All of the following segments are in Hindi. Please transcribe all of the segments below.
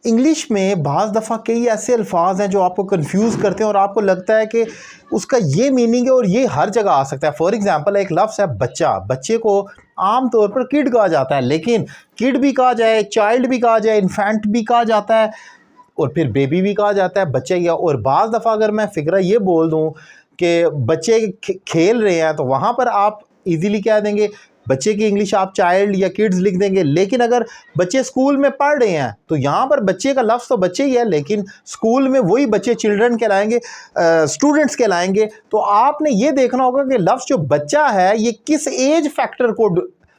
इंग्लिश में बाज़ दफ़ा कई ऐसे अल्फाज हैं जो आपको कंफ्यूज करते हैं और आपको लगता है कि उसका ये मीनिंग है और ये हर जगह आ सकता है। फॉर एग्जांपल एक लफ्ज़ है बच्चा, बच्चे को आम तौर पर किड कहा जाता है, लेकिन किड भी कहा जाए, चाइल्ड भी कहा जाए, इन्फेंट भी कहा जाता है और फिर बेबी भी कहा जाता है, बच्चे या। और बाज़ दफ़ा अगर मैं फ़िक्रा ये बोल दूँ कि बच्चे खेल रहे हैं तो वहाँ पर आप इजीली कह देंगे, बच्चे की इंग्लिश आप चाइल्ड या किड्स लिख देंगे। लेकिन अगर बच्चे स्कूल में पढ़ रहे हैं तो यहाँ पर बच्चे का लफ्ज़ तो बच्चे ही है, लेकिन स्कूल में वही बच्चे चिल्ड्रन कहलाएंगे, स्टूडेंट्स कहलाएंगे। तो आपने ये देखना होगा कि लफ्ज़ जो बच्चा है ये किस एज फैक्टर को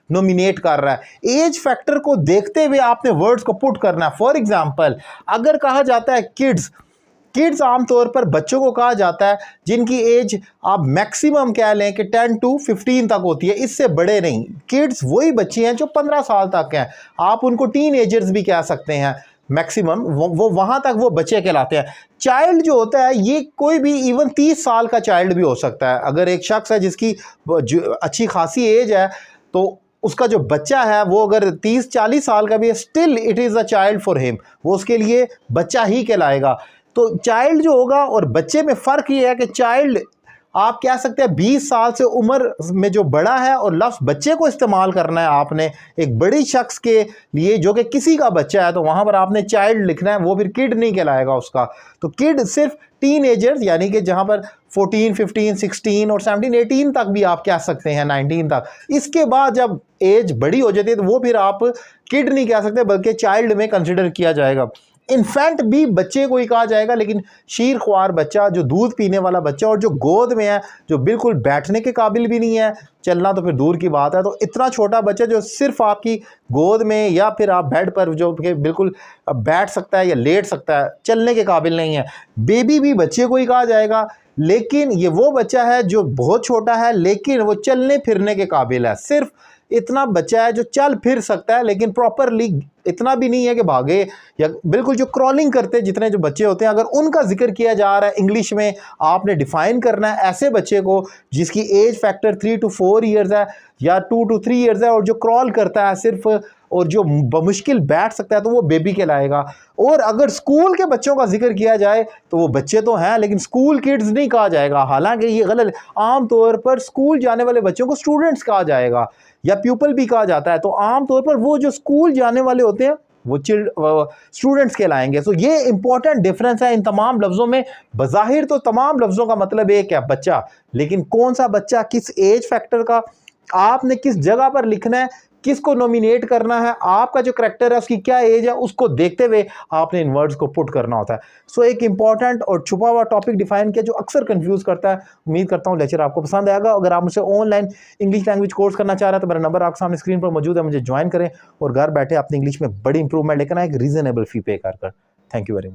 नोमिनेट कर रहा है। एज फैक्टर को देखते हुए आपने वर्ड्स को पुट करना है। फॉर एग्जाम्पल अगर कहा जाता है किड्स, किड्स आमतौर पर बच्चों को कहा जाता है जिनकी एज आप मैक्सिमम कह लें कि 10 to 15 तक होती है, इससे बड़े नहीं। किड्स वही बच्चे हैं जो 15 साल तक हैं, आप उनको टीन एजर्स भी कह सकते हैं। मैक्सिमम वो वहाँ तक वो बच्चे कहलाते हैं। चाइल्ड जो होता है ये कोई भी इवन 30 साल का चाइल्ड भी हो सकता है। अगर एक शख्स है जिसकी अच्छी खासी एज है तो उसका जो बच्चा है वो अगर 30-40 साल का भी है, still it is a child for him, वो उसके लिए बच्चा ही कहलाएगा। तो चाइल्ड जो होगा और बच्चे में फ़र्क ये है कि चाइल्ड आप कह सकते हैं 20 साल से उम्र में जो बड़ा है, और लफ्ज़ बच्चे को इस्तेमाल करना है आपने एक बड़ी शख्स के लिए जो कि किसी का बच्चा है, तो वहाँ पर आपने चाइल्ड लिखना है, वो फिर किड नहीं कहलाएगा उसका। तो किड सिर्फ टीन एजर्स यानी कि जहाँ पर 14, 15, 16 और 17, 18 तक भी आप कह सकते हैं, 19 तक। इसके बाद जब एज बड़ी हो जाती है तो वो फिर आप किड नहीं कह सकते बल्कि चाइल्ड में कंसिडर किया जाएगा। इन्फेंट भी बच्चे को ही कहा जाएगा, लेकिन शीर ख्वार बच्चा, जो दूध पीने वाला बच्चा और जो गोद में है, जो बिल्कुल बैठने के काबिल भी नहीं है, चलना तो फिर दूर की बात है, तो इतना छोटा बच्चा जो सिर्फ आपकी गोद में या फिर आप बेड पर जो कि बिल्कुल बैठ सकता है या लेट सकता है, चलने के काबिल नहीं है। बेबी भी बच्चे को ही कहा जाएगा, लेकिन ये वो बच्चा है जो बहुत छोटा है लेकिन वो चलने फिरने के काबिल है। सिर्फ इतना बच्चा है जो चल फिर सकता है, लेकिन प्रॉपरली इतना भी नहीं है कि भागे या बिल्कुल जो क्रॉलिंग करते जितने जो बच्चे होते हैं, अगर उनका जिक्र किया जा रहा है इंग्लिश में, आपने डिफाइन करना है ऐसे बच्चे को जिसकी एज फैक्टर 3 to 4 ईयर्स है या 2 to 3 ईयर्स है और जो क्रॉल करता है सिर्फ और जो बमुश्किल बैठ सकता है, तो वो बेबी कहलाएगा। और अगर स्कूल के बच्चों का जिक्र किया जाए तो वो बच्चे तो हैं लेकिन स्कूल किड्स नहीं कहा जाएगा, हालांकि ये गलत। आम तौर पर स्कूल जाने वाले बच्चों को स्टूडेंट्स कहा जाएगा या प्यूपल भी कहा जाता है। तो आम तौर पर वो जो स्कूल जाने वाले होते हैं वो स्टूडेंट्स कहलाएंगे। सो ये इंपॉर्टेंट डिफरेंस है इन तमाम लफ्ज़ों में। बज़ाहिर तो तमाम लफ्ज़ों का मतलब एक है बच्चा, लेकिन कौन सा बच्चा, किस एज फैक्टर का, आपने किस जगह पर लिखना है, किसको नॉमिनेट करना है, आपका जो करैक्टर है उसकी क्या एज है, उसको देखते हुए आपने इन वर्ड्स को पुट करना होता है। सो एक इंपॉर्टेंट और छुपा हुआ टॉपिक डिफाइन किया जो अक्सर कंफ्यूज करता है। उम्मीद करता हूँ लेक्चर आपको पसंद आएगा। अगर आप मुझसे ऑनलाइन इंग्लिश लैंग्वेज कोर्स करना चाह रहे हैं तो मेरा नंबर आपके सामने स्क्रीन पर मौजूद है, मुझे ज्वाइन करें और घर बैठे अपनी इंग्लिश में बड़ी इंप्रूवमेंट लेकर आए एक रीजनेबल फी पे कर। Thank you very much.